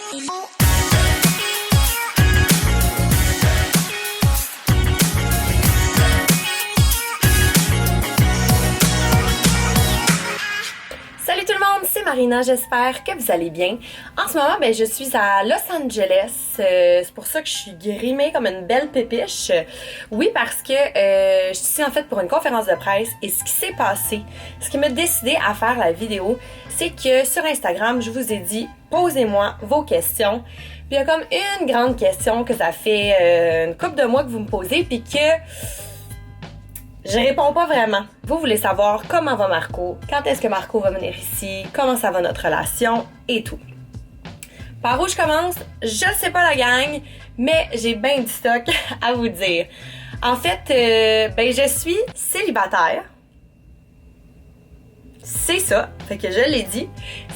Salut tout le monde, c'est Marina, j'espère que vous allez bien. En ce moment, je suis à Los Angeles, c'est pour ça que je suis grimée comme une belle pépiche. Oui, parce que je suis ici en fait pour une conférence de presse et ce qui s'est passé, ce qui m'a décidé à faire la vidéo, c'est que sur Instagram, je vous ai dit « Posez-moi vos questions ». Puis il y a comme une grande question que ça fait une couple de mois que vous me posez puis que je réponds pas vraiment. Vous voulez savoir comment va Marco, quand est-ce que Marco va venir ici, comment ça va notre relation et tout. Par où je commence, je sais pas la gang, mais j'ai bien du stock à vous dire. En fait, je suis célibataire. C'est ça, fait que je l'ai dit.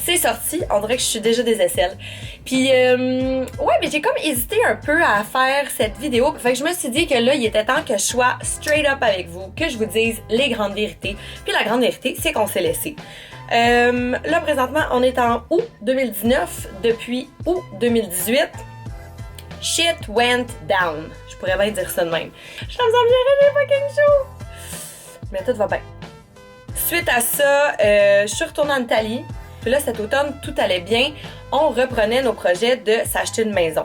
C'est sorti, on dirait que je suis déjà des aisselles. Puis, j'ai comme hésité un peu à faire cette vidéo. Fait que je me suis dit que là, il était temps que je sois straight up avec vous, que je vous dise les grandes vérités. Puis la grande vérité, c'est qu'on s'est laissé. Là, présentement, on est en août 2019. Depuis août 2018, shit went down. Je pourrais bien dire ça de même. Je me sens bien fucking chaud. Mais tout va bien. Suite à ça, je suis retournée en Italie. Puis là, cet automne, tout allait bien. On reprenait nos projets de s'acheter une maison.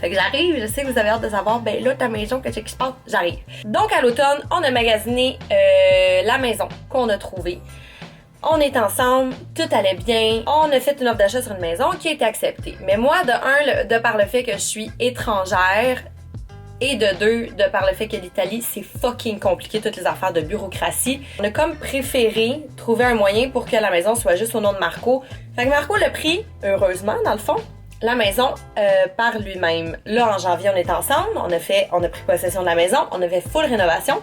Fait que j'arrive, je sais que vous avez hâte de savoir, là, ta maison, qu'est-ce qui se passe? J'arrive. Donc, à l'automne, on a magasiné la maison qu'on a trouvée. On est ensemble, tout allait bien. On a fait une offre d'achat sur une maison qui a été acceptée. Mais moi, de par le fait que je suis étrangère, et de deux, de par le fait que l'Italie, c'est fucking compliqué, toutes les affaires de bureaucratie. On a comme préféré trouver un moyen pour que la maison soit juste au nom de Marco. Fait que Marco l'a pris, heureusement, dans le fond, la maison par lui-même. Là, en janvier, on est ensemble, on a pris possession de la maison, on a fait full rénovation.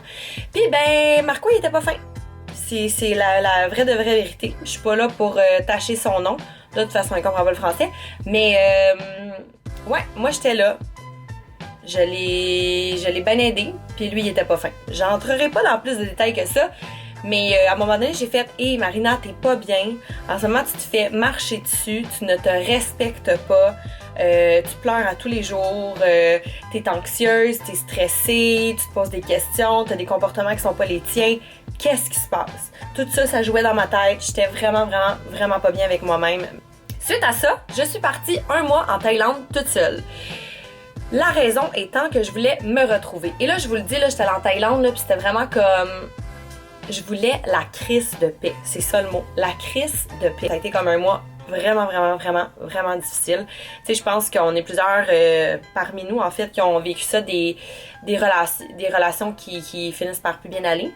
Puis Marco, il était pas fin. C'est la vraie de vraie vérité. Je suis pas là pour tâcher son nom. Là, de toute façon, il comprend pas le français. Mais, moi, j'étais là. Je l'ai bien aidé, puis lui, il était pas fin. J'entrerai pas dans plus de détails que ça, mais à un moment donné, j'ai fait « Hey Marina, t'es pas bien. En ce moment, tu te fais marcher dessus, tu ne te respectes pas, tu pleures à tous les jours, t'es anxieuse, t'es stressée, tu te poses des questions, t'as des comportements qui sont pas les tiens. Qu'est-ce qui se passe? » Tout ça, ça jouait dans ma tête. J'étais vraiment, vraiment, vraiment pas bien avec moi-même. Suite à ça, je suis partie 1 mois en Thaïlande toute seule. La raison étant que je voulais me retrouver. Et là, je vous le dis, là, j'étais allée en Thaïlande, là, puis c'était vraiment comme... Je voulais la crise de paix. C'est ça le mot. La crise de paix. Ça a été comme 1 mois vraiment, vraiment, vraiment, vraiment difficile. Tu sais, je pense qu'on est plusieurs parmi nous, en fait, qui ont vécu ça, des relations qui finissent par plus bien aller.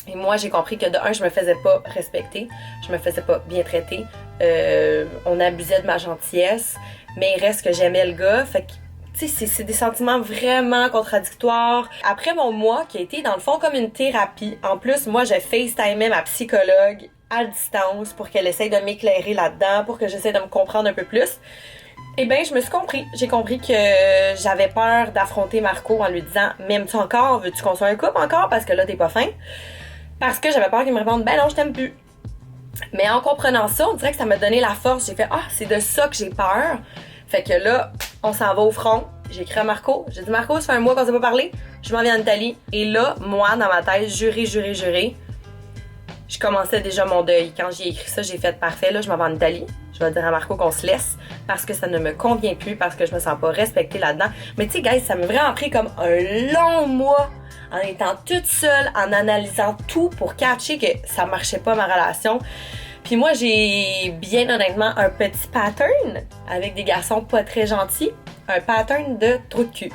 Et moi, j'ai compris que de un, je me faisais pas respecter, je me faisais pas bien traiter, on abusait de ma gentillesse, mais il reste que j'aimais le gars, fait que tu sais, c'est des sentiments vraiment contradictoires. Après mon mois, qui a été dans le fond comme une thérapie, en plus, moi, je FaceTimais ma psychologue à distance pour qu'elle essaye de m'éclairer là-dedans, pour que j'essaie de me comprendre un peu plus. Eh bien, je me suis compris. J'ai compris que j'avais peur d'affronter Marco en lui disant « M'aimes-tu encore? Veux-tu qu'on soit un couple encore? Parce que là, t'es pas fin. » Parce que j'avais peur qu'il me réponde « Ben non, je t'aime plus. » Mais en comprenant ça, on dirait que ça m'a donné la force. J'ai fait « Ah, c'est de ça que j'ai peur. » Fait que là, on s'en va au front. J'ai écrit à Marco. J'ai dit, Marco, ça fait 1 mois qu'on s'est pas parlé. Je m'en viens en Italie. Et là, moi, dans ma tête, juré. Je commençais déjà mon deuil. Quand j'ai écrit ça, j'ai fait parfait. Là, je m'en vais en Italie. Je vais dire à Marco qu'on se laisse parce que ça ne me convient plus, parce que je me sens pas respectée là-dedans. Mais tu sais, guys, ça m'a vraiment pris comme un long mois en étant toute seule, en analysant tout pour catcher que ça marchait pas ma relation. Puis moi, j'ai bien honnêtement un petit pattern avec des garçons pas très gentils. Un pattern de trou de cul.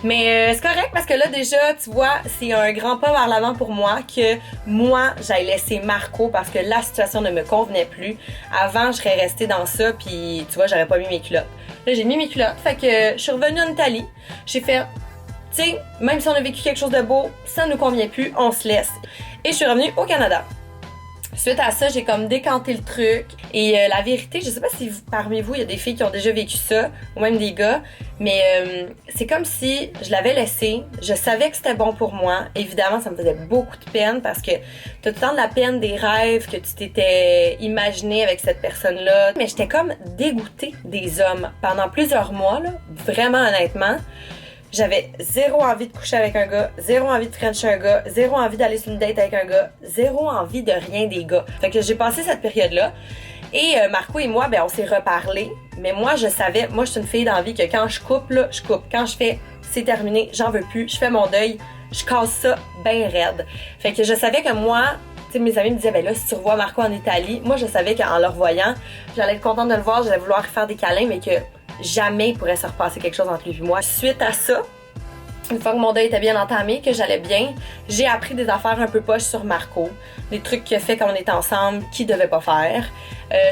Mais c'est correct parce que là, déjà, tu vois, c'est un grand pas vers l'avant pour moi que moi, j'aille laisser Marco parce que la situation ne me convenait plus. Avant, je serais restée dans ça puis tu vois, j'aurais pas mis mes culottes. Là, j'ai mis mes culottes. Fait que je suis revenue en Italie. J'ai fait, tu sais, même si on a vécu quelque chose de beau, ça ne nous convient plus, on se laisse. Et je suis revenue au Canada. Suite à ça, j'ai comme décanté le truc. Et la vérité, je sais pas si parmi vous, il y a des filles qui ont déjà vécu ça, ou même des gars, mais c'est comme si je l'avais laissé. Je savais que c'était bon pour moi. Évidemment, ça me faisait beaucoup de peine parce que t'as tout le temps de la peine des rêves que tu t'étais imaginé avec cette personne-là. Mais j'étais comme dégoûtée des hommes pendant plusieurs mois, là, vraiment honnêtement. J'avais zéro envie de coucher avec un gars, zéro envie de frencher un gars, zéro envie d'aller sur une date avec un gars, zéro envie de rien des gars. Fait que j'ai passé cette période-là. Et Marco et moi, ben on s'est reparlé. Mais moi, je savais, moi je suis une fille d'envie que quand je coupe, là, je coupe. Quand je fais, c'est terminé, j'en veux plus, je fais mon deuil, je casse ça ben raide. Fait que je savais que moi, tu sais, mes amis me disaient, ben là, si tu revois Marco en Italie, moi je savais qu'en le revoyant, j'allais être contente de le voir, j'allais vouloir faire des câlins, mais que jamais il pourrait se repasser quelque chose entre lui et moi. Suite à ça, une fois que mon deuil était bien entamé, que j'allais bien, j'ai appris des affaires un peu poches sur Marco, des trucs qu'il a fait quand on était ensemble, qu'il devait pas faire.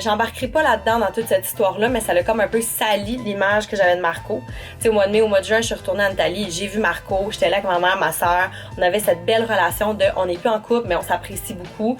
J'embarquerai pas là-dedans dans toute cette histoire-là, mais ça l'a comme un peu sali l'image que j'avais de Marco. Tu sais, au mois de mai, au mois de juin, je suis retournée en Italie, j'ai vu Marco, j'étais là avec ma mère, ma soeur, on avait cette belle relation de on n'est plus en couple, mais on s'apprécie beaucoup.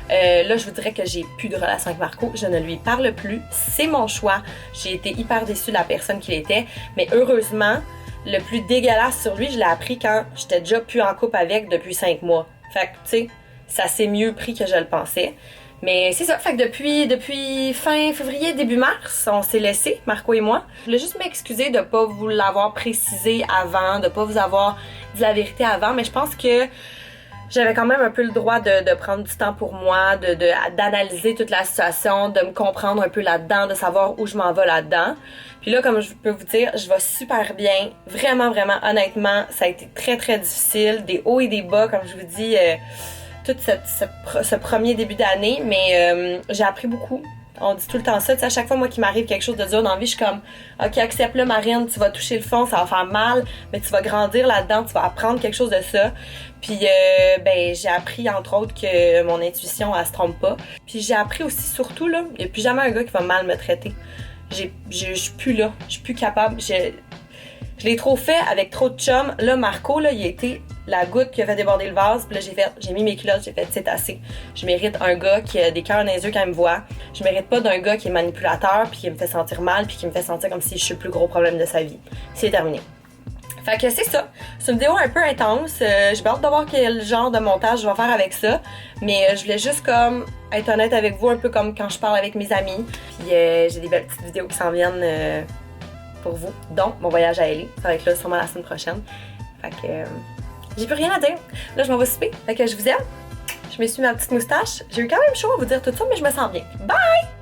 Là, je vous dirais que j'ai plus de relation avec Marco, je ne lui parle plus, c'est mon choix. J'ai été hyper déçue de la personne qu'il était, mais heureusement, le plus dégueulasse sur lui, je l'ai appris quand j'étais déjà plus en couple avec depuis 5 mois. Fait que, tu sais, ça s'est mieux pris que je le pensais. Mais c'est ça, fait que depuis fin février, début mars, on s'est laissé, Marco et moi. Je voulais juste m'excuser de pas vous l'avoir précisé avant, de pas vous avoir dit la vérité avant, mais je pense que j'avais quand même un peu le droit de prendre du temps pour moi, d'analyser toute la situation, de me comprendre un peu là-dedans, de savoir où je m'en vais là-dedans. Puis là, comme je peux vous dire, je vais super bien. Vraiment, vraiment, honnêtement, ça a été très, très difficile. Des hauts et des bas, comme je vous dis, tout ce premier début d'année. Mais j'ai appris beaucoup. On dit tout le temps ça, tu sais, à chaque fois, moi, qu'il m'arrive quelque chose de dur dans la vie, je suis comme, OK, accepte-le, Marine, tu vas toucher le fond, ça va faire mal, mais tu vas grandir là-dedans, tu vas apprendre quelque chose de ça. Puis, ben, j'ai appris, entre autres, que mon intuition, elle se trompe pas. Puis, j'ai appris aussi, surtout, là, il n'y a plus jamais un gars qui va mal me traiter. Je suis plus là, je suis plus capable. Je l'ai trop fait avec trop de chums. Là, Marco, là, il a été la goutte qui a fait déborder le vase. Puis là, j'ai mis mes culottes, j'ai fait, c'est assez. Je mérite un gars qui a des cœurs dans les yeux quand il me voit. Je mérite pas d'un gars qui est manipulateur, puis qui me fait sentir mal, puis qui me fait sentir comme si je suis le plus gros problème de sa vie. C'est terminé. Fait que c'est ça. C'est une vidéo un peu intense. J'ai hâte de voir quel genre de montage je vais faire avec ça. Mais je voulais juste comme être honnête avec vous, un peu comme quand je parle avec mes amis. Puis j'ai des belles petites vidéos qui s'en viennent pour vous. Donc, mon voyage à LA, ça va être là sûrement la semaine prochaine. Fait que j'ai plus rien à dire. Là, je m'en vais souper. Fait que je vous aime. Je me suis mis ma petite moustache. J'ai eu quand même chaud à vous dire tout ça, mais je me sens bien. Bye!